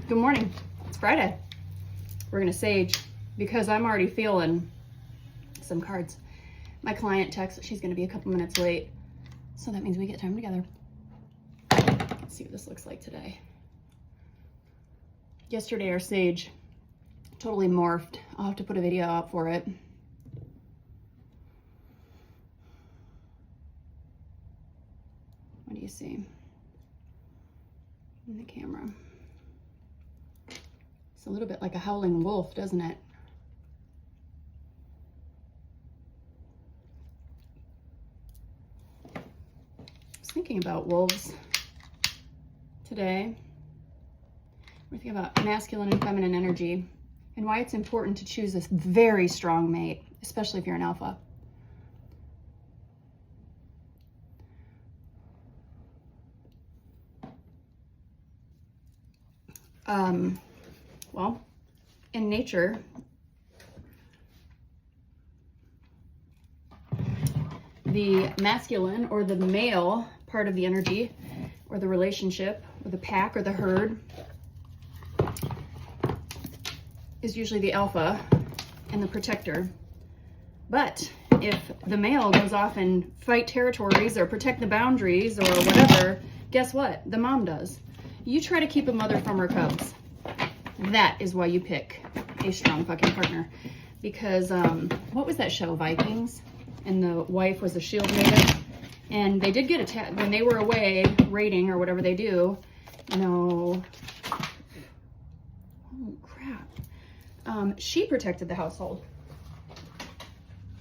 Good morning. It's Friday. We're going to sage because I'm already feeling some cards. My client texts, she's going to be a couple minutes late. So that means we get time together. Let's see what this looks like today. Yesterday, our sage totally morphed. I'll have to put a video out for it. What do you see in the camera? It's a little bit like a howling wolf, doesn't it? I was thinking about wolves today. We're thinking about masculine and feminine energy and why it's important to choose a very strong mate, especially if you're an alpha. Well, in nature, the masculine or the male part of the energy or the relationship or the pack or the herd is usually the alpha and the protector. But if the male goes off and fight territories or protect the boundaries or whatever, guess what? The mom does. You try to keep a mother from her cubs. That is why you pick a strong fucking partner. Because, what was that show, Vikings? And the wife was a shield maiden. And they did get attacked when they were away raiding or whatever they do. You know, oh crap. She protected the household.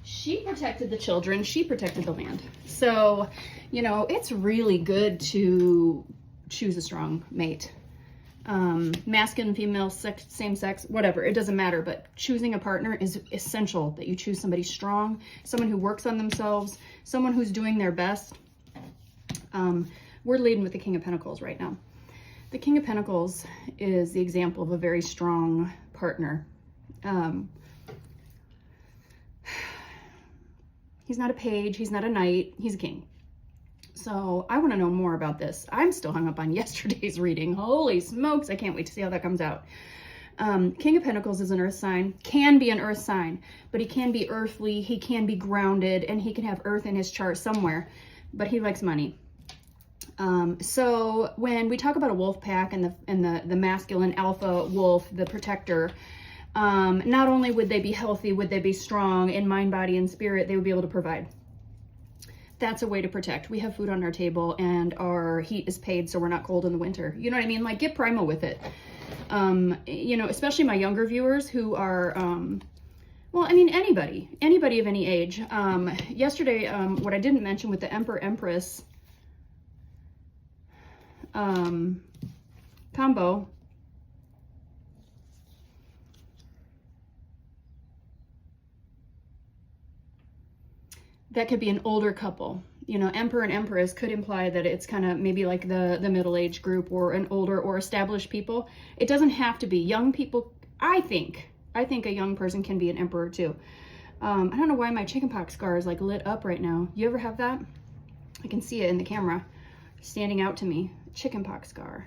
She protected the children. She protected the land. So, you know, it's really good to choose a strong mate. Masculine, female, same sex, whatever, it doesn't matter, but choosing a partner is essential, that you choose somebody strong, someone who works on themselves, someone who's doing their best. We're leading with the King of Pentacles right now. The King of Pentacles is the example of a very strong partner. He's not a page, he's not a knight, he's a king. So I want to know more about this. I'm still hung up on yesterday's reading. Holy smokes, I can't wait to see how that comes out. King of Pentacles is an earth sign, can be an earth sign, but he can be earthly, he can be grounded, and he can have earth in his chart somewhere, but he likes money. So when we talk about a wolf pack and the masculine alpha wolf, the protector, not only would they be healthy, would they be strong in mind, body, and spirit, they would be able to provide. That's a way to protect. We have food on our table and our heat is paid so we're not cold in the winter. You know what I mean? Like, get primal with it. You know, especially my younger viewers who are, well, I mean, anybody of any age. Yesterday, what I didn't mention with the Emperor Empress combo, that could be an older couple. You know, Emperor and Empress could imply that it's kind of maybe like the middle-aged group or an older or established people. It doesn't have to be. Young people, I think a young person can be an emperor too. I don't know why my chickenpox scar is like lit up right now. You ever have that? I can see it in the camera standing out to me. Chickenpox scar.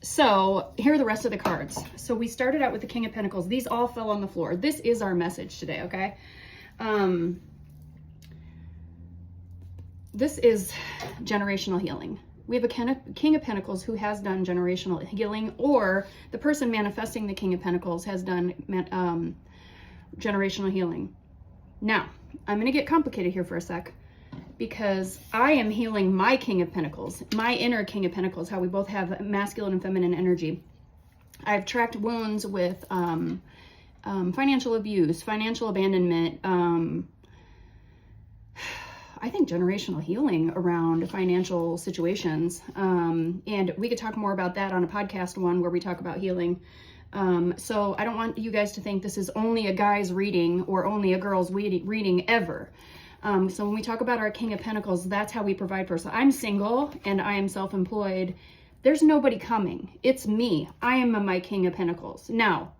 So here are the rest of the cards. So we started out with the King of Pentacles. These all fell on the floor. This is our message today, okay? This is generational healing. We have a King of Pentacles who has done generational healing, or the person manifesting the King of Pentacles has done generational healing. Now, I'm going to get complicated here for a sec, because I am healing my King of Pentacles, my inner King of Pentacles, how we both have masculine and feminine energy. I've tracked wounds with financial abuse, financial abandonment, I think generational healing around financial situations. And we could talk more about that on a podcast one where we talk about healing. So I don't want you guys to think this is only a guy's reading or only a girl's reading ever. So when we talk about our King of Pentacles, that's how we provide for us. I'm single and I am self-employed. There's nobody coming. It's me. I am my King of Pentacles. Now,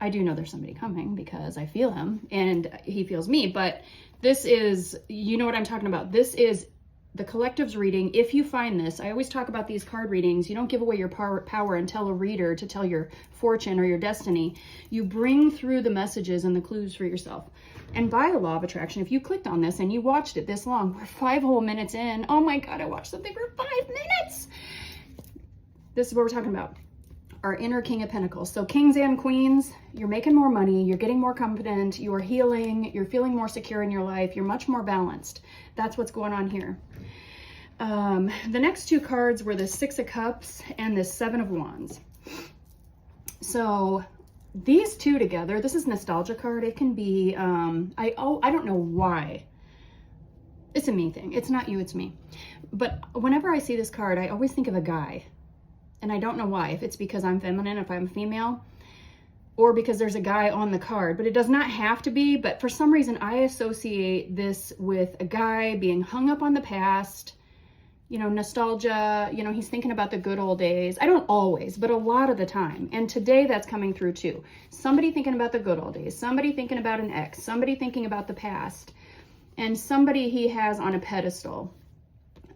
I do know there's somebody coming because I feel him and he feels me, but this is, you know what I'm talking about. This is the collective's reading, if you find this, I always talk about these card readings. You don't give away your power and tell a reader to tell your fortune or your destiny. You bring through the messages and the clues for yourself. And by the law of attraction, if you clicked on this and you watched it this long, we're 5 whole minutes in. Oh my God, I watched something for 5 minutes. This is what we're talking about. Our inner King of Pentacles. So kings and queens, you're making more money, you're getting more confident, you're healing, you're feeling more secure in your life, you're much more balanced. That's what's going on here. The next 2 cards were the 6 of Cups and the 7 of Wands. So these 2 together, this is nostalgia card. It can be, I don't know why. It's a me thing. It's not you, it's me. But whenever I see this card, I always think of a guy. And I don't know why, if it's because I'm feminine, if I'm female, or because there's a guy on the card, but it does not have to be. But for some reason, I associate this with a guy being hung up on the past, you know, nostalgia, you know, he's thinking about the good old days. I don't always, but a lot of the time. And today that's coming through too. Somebody thinking about the good old days, somebody thinking about an ex, somebody thinking about the past, and somebody he has on a pedestal.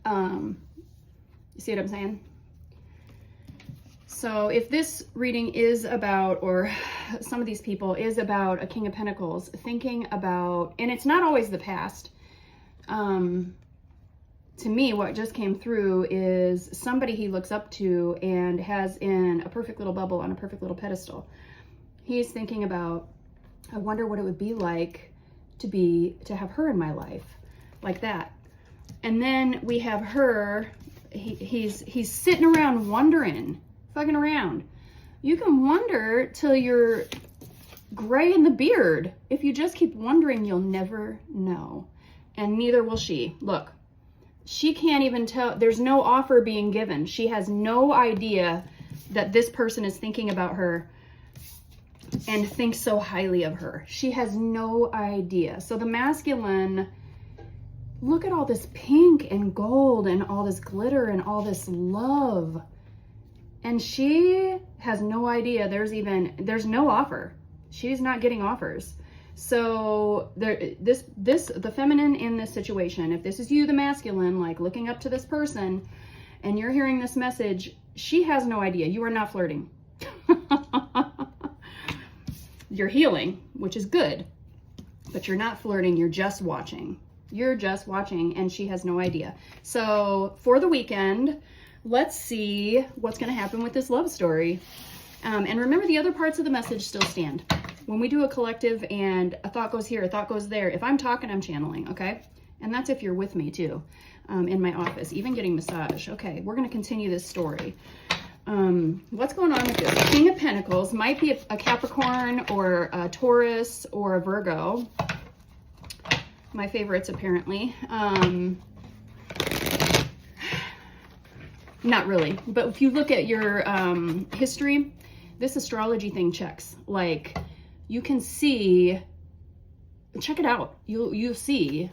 You see what I'm saying? So if this reading is about, or some of these people is about a King of Pentacles, thinking about, and it's not always the past. To me, what just came through is somebody he looks up to and has in a perfect little bubble on a perfect little pedestal. He's thinking about, I wonder what it would be like to have her in my life, like that. And then we have her, he's sitting around wondering, fucking around. You can wonder till you're gray in the beard. If you just keep wondering, you'll never know. And neither will she. Look, she can't even tell. There's no offer being given. She has no idea that this person is thinking about her and thinks so highly of her. She has no idea. So the masculine, look at all this pink and gold and all this glitter and all this love. And she has no idea there's no offer. She's not getting offers. So the feminine in this situation, if this is you, the masculine, like looking up to this person and you're hearing this message, she has no idea. You are not flirting. You're healing, which is good, but you're not flirting. You're just watching. You're just watching, and she has no idea. So for the weekend, let's see what's going to happen with this love story. And remember, the other parts of the message still stand. When we do a collective and a thought goes here, a thought goes there, if I'm talking, I'm channeling, okay? And that's if you're with me too, in my office, even getting massage. Okay, we're going to continue this story. What's going on with this? King of Pentacles might be a Capricorn or a Taurus or a Virgo. My favorites, apparently. Not really, but if you look at your history, this astrology thing checks. Like, you can see, check it out. You'll see,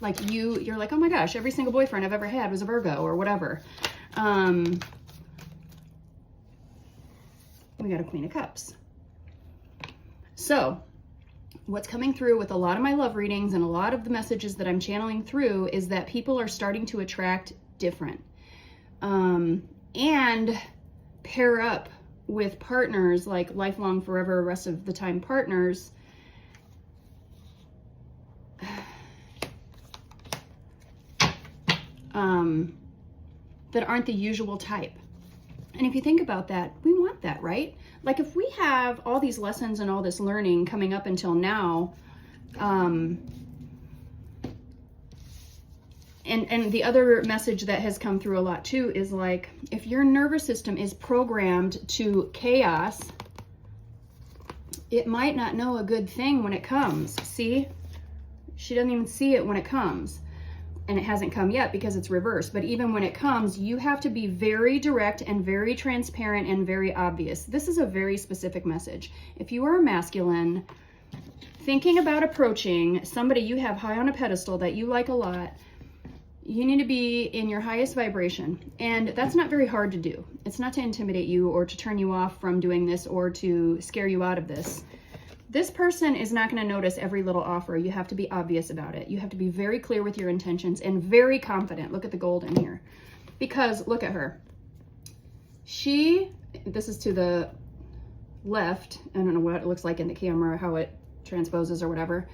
like you're like, oh my gosh, every single boyfriend I've ever had was a Virgo or whatever. We got a Queen of Cups. So what's coming through with a lot of my love readings and a lot of the messages that I'm channeling through is that people are starting to attract different. And pair up with partners, like lifelong, forever, rest of the time partners. That aren't the usual type. And if you think about that, we want that, right? Like if we have all these lessons and all this learning coming up until now, and the other message that has come through a lot too is like, if your nervous system is programmed to chaos, it might not know a good thing when it comes. See? She doesn't even see it when it comes. And it hasn't come yet because it's reversed. But even when it comes, you have to be very direct and very transparent and very obvious. This is a very specific message. If you are a masculine, thinking about approaching somebody you have high on a pedestal that you like a lot, you need to be in your highest vibration. And that's not very hard to do. It's not to intimidate you or to turn you off from doing this or to scare you out of this. This person is not going to notice every little offer. You have to be obvious about it. You have to be very clear with your intentions and very confident. Look at the gold in here. Because look at her. This is to the left. I don't know what it looks like in the camera, how it transposes or whatever.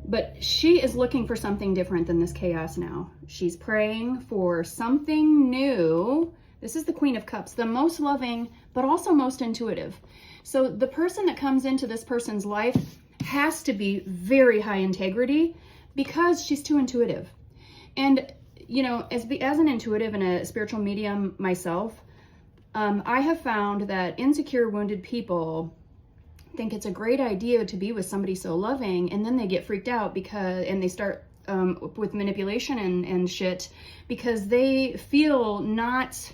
But she is looking for something different than this chaos now. She's praying for something new. This is the Queen of Cups, the most loving, but also most intuitive. So the person that comes into this person's life has to be very high integrity because she's too intuitive. And, you know, as an intuitive and a spiritual medium myself, I have found that insecure, wounded people think it's a great idea to be with somebody so loving, and then they get freaked out and they start with manipulation and shit because they feel not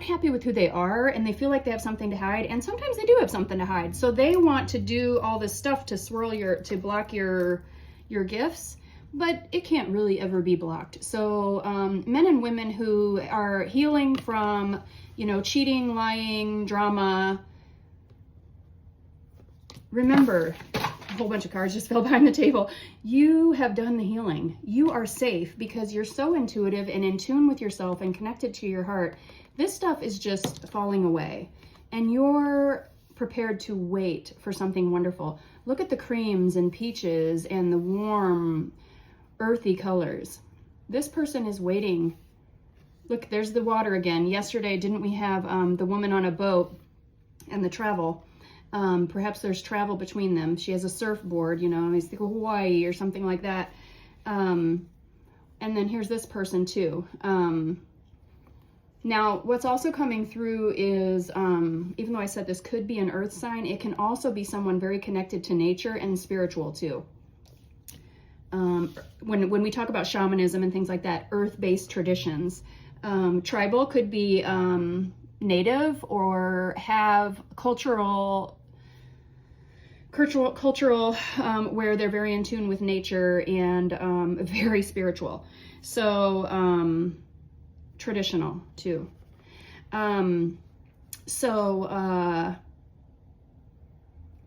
happy with who they are, and they feel like they have something to hide, and sometimes they do have something to hide. So they want to do all this stuff to block your gifts, but it can't really ever be blocked. So men and women who are healing from, you know, cheating, lying, drama, remember, a whole bunch of cards just fell behind the table. You have done the healing. You are safe because you're so intuitive and in tune with yourself and connected to your heart. This stuff is just falling away, and you're prepared to wait for something wonderful. Look at the creams and peaches and the warm, earthy colors. This person is waiting. Look, there's the water again. Yesterday, didn't we have the woman on a boat and the travel? Perhaps there's travel between them. She has a surfboard, you know, he's like Hawaii or something like that. And then here's this person too. Now, what's also coming through is, even though I said this could be an earth sign, it can also be someone very connected to nature and spiritual too. When we talk about shamanism and things like that, earth-based traditions, tribal could be native or have cultural where they're very in tune with nature and very spiritual. So traditional too.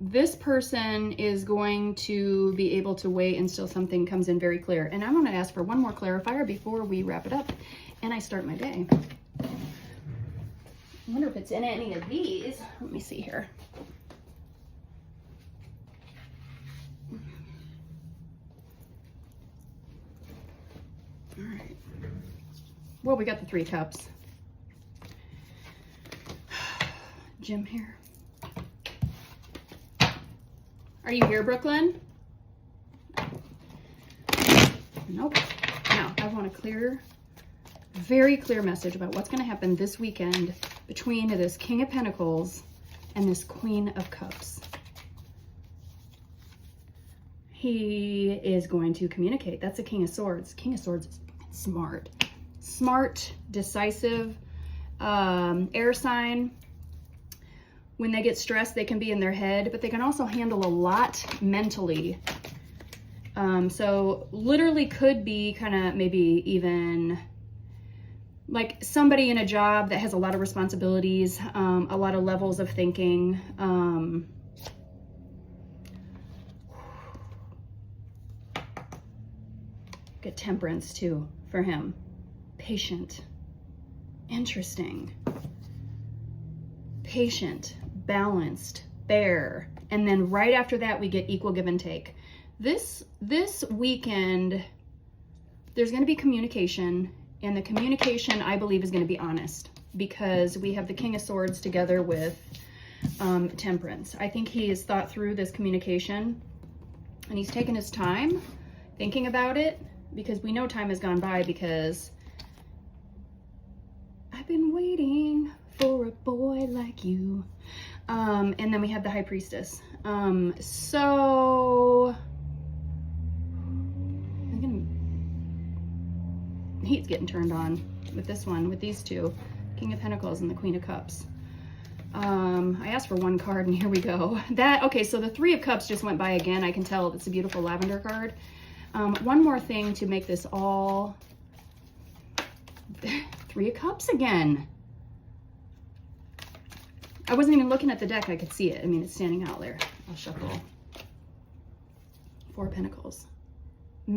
This person is going to be able to wait until something comes in very clear. And I'm going to ask for one more clarifier before we wrap it up and I start my day. I wonder if it's in any of these. Let me see here. All right. Well, we got the 3 cups. Jim here. Are you here, Brooklyn? Nope. Now, I want a very clear message about what's going to happen this weekend between this King of Pentacles and this Queen of Cups. He is going to communicate. That's a King of Swords. King of Swords is smart. Smart, decisive, air sign. When they get stressed, they can be in their head, but they can also handle a lot mentally. So literally could be kind of maybe even like somebody in a job that has a lot of responsibilities, a lot of levels of thinking. Get Temperance too for him. Patient. Interesting. Patient, balanced, fair. And then right after that, we get equal give and take. This weekend, there's going to be communication, and the communication, I believe, is going to be honest, because we have the King of Swords together with Temperance. I think he has thought through this communication, and he's taken his time thinking about it, because we know time has gone by, because I've been waiting for a boy like you. And then we have the High Priestess. So heat's getting turned on with this one, with these two, King of Pentacles and the Queen of Cups. I asked for one card and here we go. Okay, so the 3 of Cups just went by again. I can tell it's a beautiful lavender card. One more thing to make this all 3 of Cups again. I wasn't even looking at the deck. I could see it. I mean, it's standing out there. I'll shuffle Four of Pentacles. I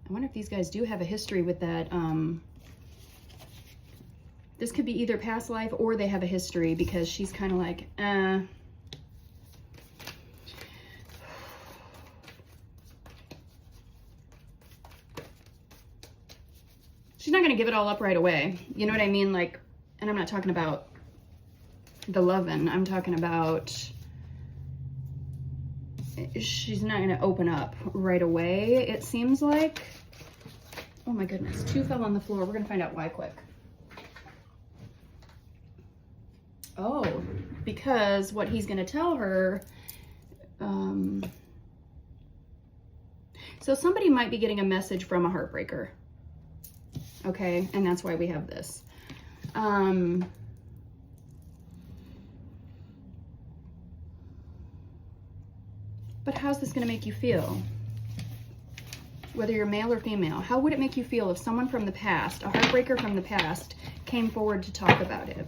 wonder if these guys do have a history with that. This could be either past life or they have a history, because she's kind of like, she's not going to give it all up right away. You know what I mean? Like, and I'm not talking about the loving. I'm talking about she's not going to open up right away, it seems like. Oh my goodness. Two fell on the floor. We're going to find out why quick. Oh, because what he's going to tell her, so somebody might be getting a message from a heartbreaker. Okay, and that's why we have this. But how's this going to make you feel? Whether you're male or female, how would it make you feel if someone from the past, a heartbreaker from the past, came forward to talk about it?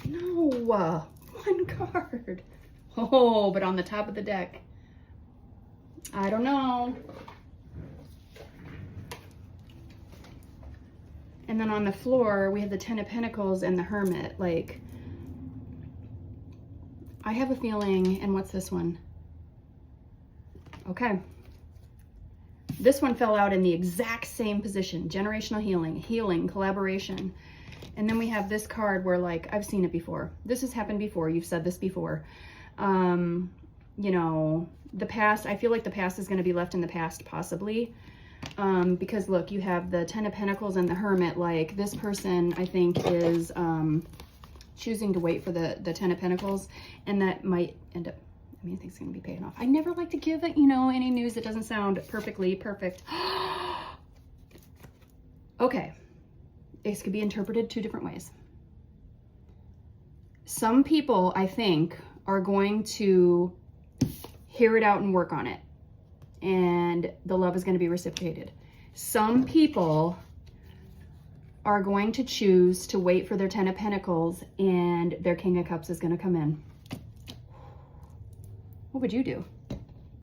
No, one card. Oh, but on the top of the deck. I don't know. And then on the floor, we have the Ten of Pentacles and the Hermit. Like, I have a feeling, and what's this one? Okay. This one fell out in the exact same position. Generational healing, collaboration. And then we have this card where, like, I've seen it before. This has happened before. You've said this before. You know, the past, I feel like the past is going to be left in the past, possibly. Because look, you have the Ten of Pentacles and the Hermit. Like, this person, I think, is choosing to wait for the Ten of Pentacles, and that might end up, I mean, I think it's going to be paying off. I never like to give it, you know, any news that doesn't sound perfectly perfect. Okay. This could be interpreted two different ways. Some people, I think, are going to hear it out and work on it, and the love is going to be reciprocated. Some people are going to choose to wait for their Ten of Pentacles, and their King of Cups is going to come in. What would you do?